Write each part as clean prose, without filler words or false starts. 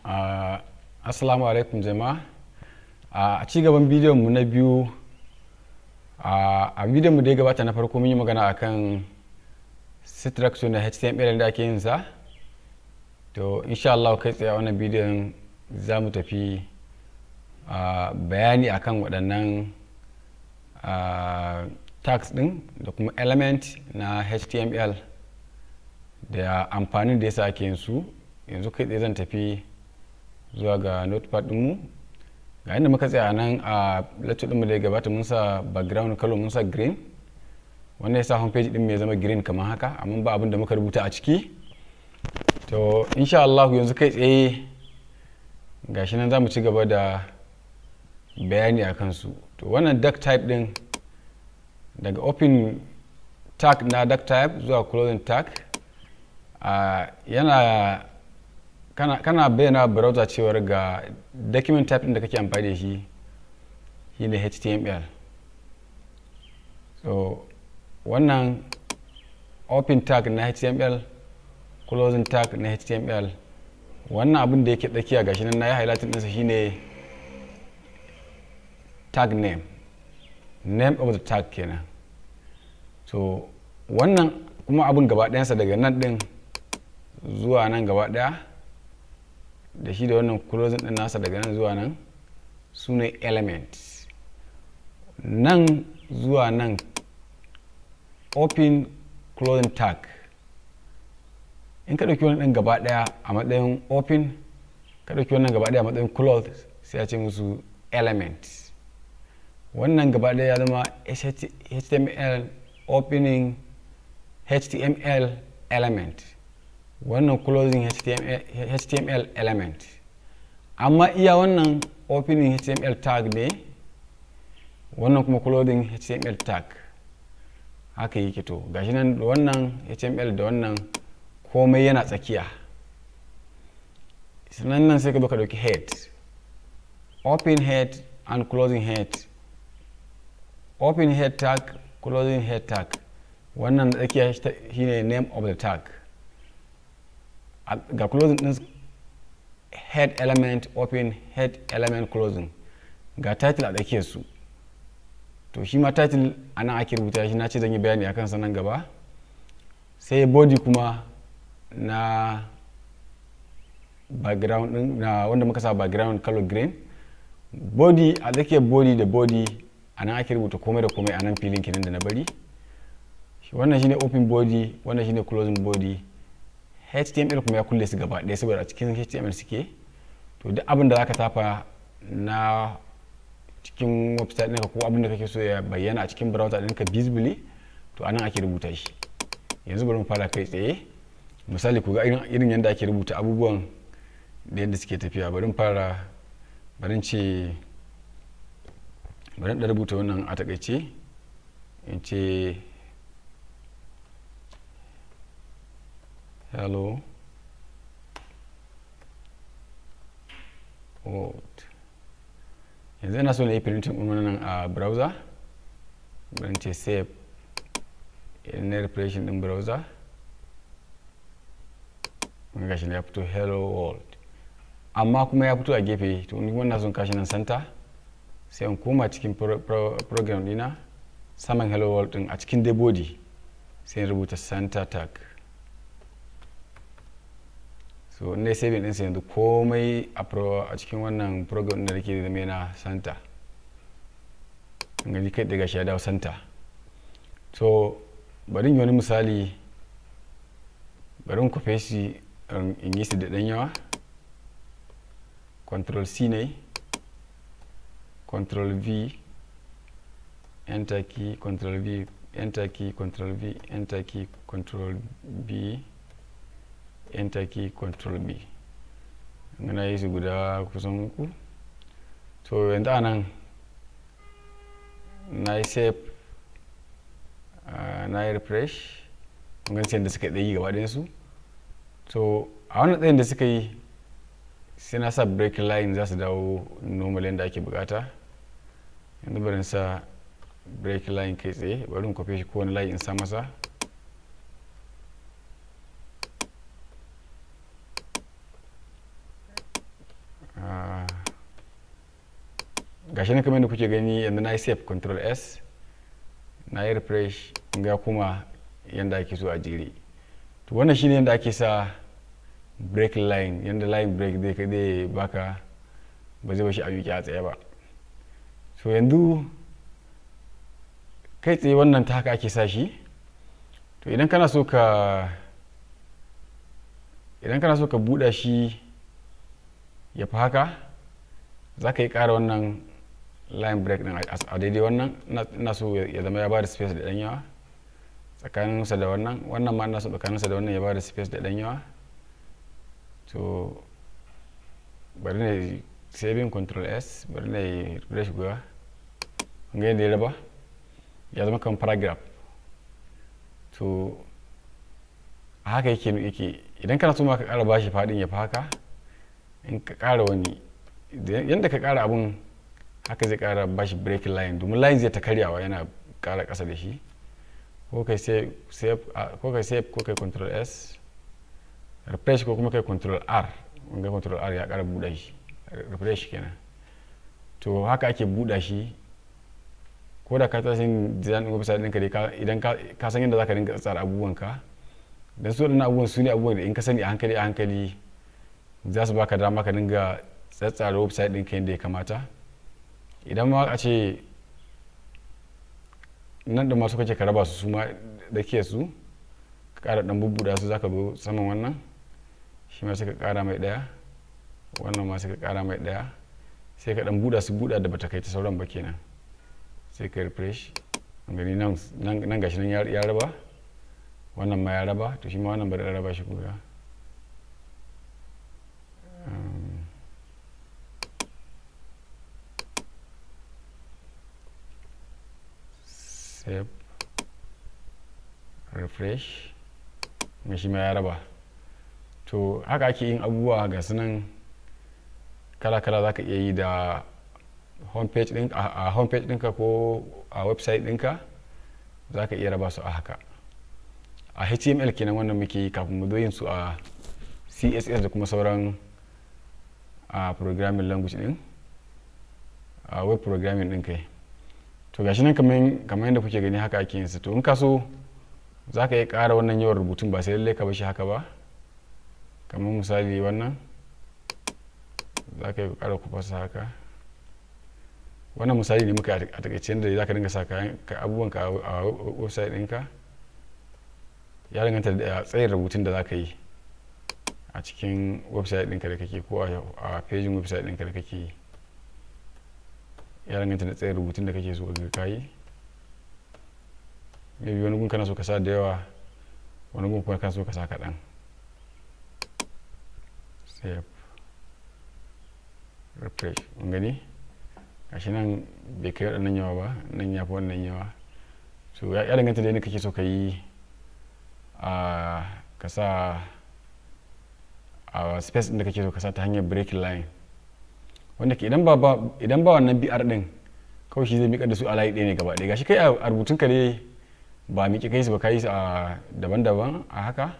Assalamu alaikum jama'a. A ci gaban bidiyon mu na biyu, a bidiyon mu da ya gabata na farko mun yi magana akan structure na HTML da ake yin sa. To insha Allah kai tsaye a wannan bidiyon za mu tafi bayani akan waɗannan tags din da kuma element na HTML da amfanin da yasa ake yin su. Yanzu kai tsaye zan tafi zuwa ga notepad dinmu. Ga inda muka tsaya nan a lecture dinmu da ya gabata mun sa background color mun sa green, wanda ya sa homepage din mai zama green kamar haka, amma ba abin da muka rubuta a ciki. To insha Allah yanzu kai tsaye gashi nan za mu ci gaba da bayani a kansu. To wannan duck type din, daga open tag na duck type zuwa closing tag, yana kana bayyana browser cewar ga document type din da kake amfani da shi shine HTML. So wannan open tag na HTML, closing tag na HTML, wannan abin da yake tsakiya gashi nan na yi highlighting ɗinsa shine tag name of the tag kenan. So wannan kuma abin gaba ɗayansa daga nan ɗin zuwa nan gaba ɗaya, da shi da wannan closing din nasa daga nan zuwa nan su ne elements. Nan zuwa nan open closing tag, in ka ɗauki wannan gaba ɗaya a matsayin open, ka ɗauki wannan gaba ɗaya a matsayin closed, sai a ce musu elements. wannan gaba ɗaya ya zama HTML opening HTML element, wannan closing HTML element. Amma iya wannan opening HTML tag ne, wannan kuma closing HTML tag. Haka yake. To gashi nan da wannan HTML da wannan komai yana tsakiya. Sannan nan sai ka zo ka dauki head, open head and closing head, open head tag, closing head tag. Wannan tsakiya shine name of the tag. Ga closing din head element open, head element closing, ga title a tsakiyar su. To shi ma title anan ake rubuta shi, na ce zan yi bayani akan sa nan gaba. Sai body kuma na background din na wanda muka sa background color green. Body a tsakiyar body da body anan ake rubuta komai da komai anan filin kenan da na bari. Wannan shine open body, wannan shine closing body. HTML kuma ya kulle su gaba ɗaya saboda a cikin HTML suke. To duk abin da zaka tafa na cikin website ɗinka ko abin da kake so ya bayyana a cikin browser ɗinka visibly, to anan ake rubuta shi. Yanzu bari mu fara kai tsaye. Misali ku ga irin yadda ake rubuta abubuwan da yadda suke tafiya. Bari mu fara, bari da rubuta wannan a takaice, in ce hello world. Yanzu ina so na yi printing ɗin wannan a browser. Bari ce save, na refreshing ɗin browser. Ga shi ne ya fito hello world, amma kuma ya fito a gefe. To ni wannan son kashi nan center, sai in koma cikin program dina, saman hello world din a cikin dai body sai in rubuta center tag. So ne saving din sai yanzu komai a cikin wannan program da nake da mai na center. Ngani kai daga shi ya dawo center. So bari in yi wani misali, bari in kofe shi in yi su da ɗan yawa. Control C ne, Control V, enter key, Control V, enter key, Control V, enter key, Control B, enter key, Control B. Ngana yi su guda kusan uku. To yanzu anan na yi save, na yi refresh, kun sai da suka ɗaya gaba ɗayansu. To a wannan tsayin da suka yi sai na sa break line za su dawo normal yadda ake bukata. Yanzu bari sa break line kai tsaye, bari in kwafe shi kowane line in sa masa. gashi nan kamar yadda kuke gani yanzu na yi save control s na yi refresh ga kuma yanda ake so a jere. To wannan shine yanda ake sa break line, yanda line break zai baka ba zai bashi a miƙe a tsaye ba. So yanzu kai tsaye wannan ta haka ake sa shi. To idan kana so ka buɗa shi ya fi haka, za ka yi ƙara wannan line break ɗin a daidai wannan. Ina so ya zama ya ba da space da ɗan yawa tsakaninsa da wannan ma ina so tsakaninsa da wannan ya ba da space da ɗan yawa. To bari na yi saving control s, bari na yi refresh guda ga yadda ya raba ya zama kan paragraph. To a haka yake idan kana so ma ka ƙara bashi faɗin ya fi haka, in ka ƙara wani yadda ka ƙara abun haka zai ƙara bashi break line, domin line zai ta karyawa yana ƙara ƙasa da shi. Ko kai save ko kai control s, refresh ko kuma kai control r. Wanga control r ya ƙara buɗa shi, refresh kenan. To haka ake buɗa shi. Ko da ka tashi design website ɗinka dai idan ka san yadda za ka dinga tsara abubuwanka, don su waɗannan abubuwan su ne abubuwan da in ka sani a hankali za su baka dama ka dinga tsatsara website ɗinka yadda ya kamata. Idan ma a ce nan da masu kake ka raba su ma da ke su ka ƙara ɗan bubbuɗa su, za ka zo saman wannan shi ma sai ka ƙara mai ɗaya, wannan ma sai ka ƙara mai ɗaya, sai ka ɗan buɗa da bata kai ta sauran ba kenan. Sai ka refresh gani nan gashi nan ya raba, wannan ma ya raba. To shi ma wannan bari raba shi kuga. Save, refresh, ga shi ma ya raba. To haka ake yin abubuwa ga sunan kala-kala. za ka iya yi da homepage ɗinka ko a website ɗinka, za ka iya raba su a haka. A html kenan wannan muke yi kafin mu zo yin su a css da kuma sauran programming language ɗin, a web programming ɗin kai. To gashi nan kamar yadda kuke gani haka ake yin su. To in ka so za ka iya ƙara wannan yawan rubutun, ba sai lallai ka bar shi haka ba. Kamar misali wannan za ka yi ƙara kufasa haka. Wannan misali ne muka a takaice yadda za ka dinga sa abubuwanka a website ɗinka. Ya danganta da tsayin rubutun da za ka yi a cikin website ɗinka da kake, ko a pagin website ɗinka da kake yi. Ya danganta da tsayin rubutun da kake so ka yi. Maybe wani gun kana so ka sa da yawa, wani gun kuma kana so ka sa kaɗan. Save, refresh, mun gani gashi nan bai kai waɗannan yawa ba, nan ya fi wannan yawa. So ya danganta da yadda kake so ka yi ka sa a space ɗin da kake so ka sa ta hanyar break line, wanda ke idan ba wannan BR ɗin kawai shi zai miƙar da su a layi ɗaya ne gaba ɗaya. Gashi kai a rubutun ka dai ba miƙe kai su ba, ka yi su a daban-daban a haka.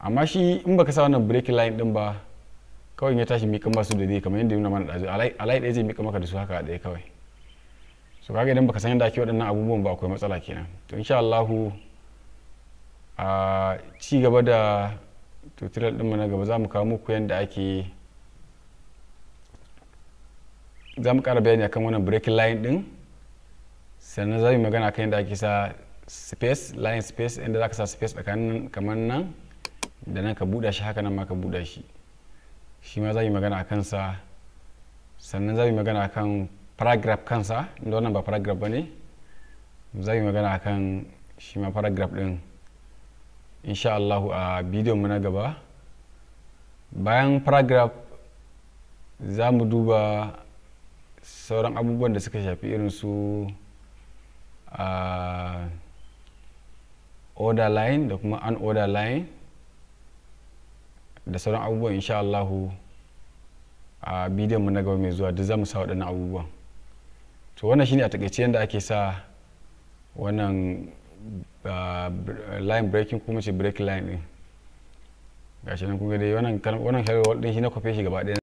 Amma shi in baka sa wannan break line ɗin ba, kawai ya tashi miƙa masu da zai kamar yadda nuna mana ɗazu, a layi ɗaya zai miƙa maka da su haka ɗaya kawai. So kaga idan baka san yadda ake waɗannan abubuwan ba, akwai matsala kenan. To insha Allahu a ci gaba da tutorial ɗinmu na gaba za mu kawo muku yadda ake, za mu ƙara bayani akan wannan breaking line ɗin, sannan za mu yi magana akan yadda ake sa space, line space, inda za ka sa space tsakanin kamar nan da nan ka buɗa shi, haka nan ma ka buɗa shi. Shi ma za mu yi magana a kansa. Sannan za mu yi magana akan paragraph kansa, inda wannan ba paragraph ba ne. Za mu yi magana akan shi ma paragraph ɗin insha Allahu a bidiyon mu na gaba. Bayan paragraph za mu duba sauran abubuwan da suka shafi irin su order line da kuma unorder line da sauran abubuwan insha Allahu a bidiyon mu na gaba mai zuwa duk za mu sa waɗannan abubuwan. To wannan shine a takaice yadda ake sa wannan line breaking kuma ce break line din. Gashi nan kun ga dai wannan hello world din shi na kwafe shi gaba ɗaya.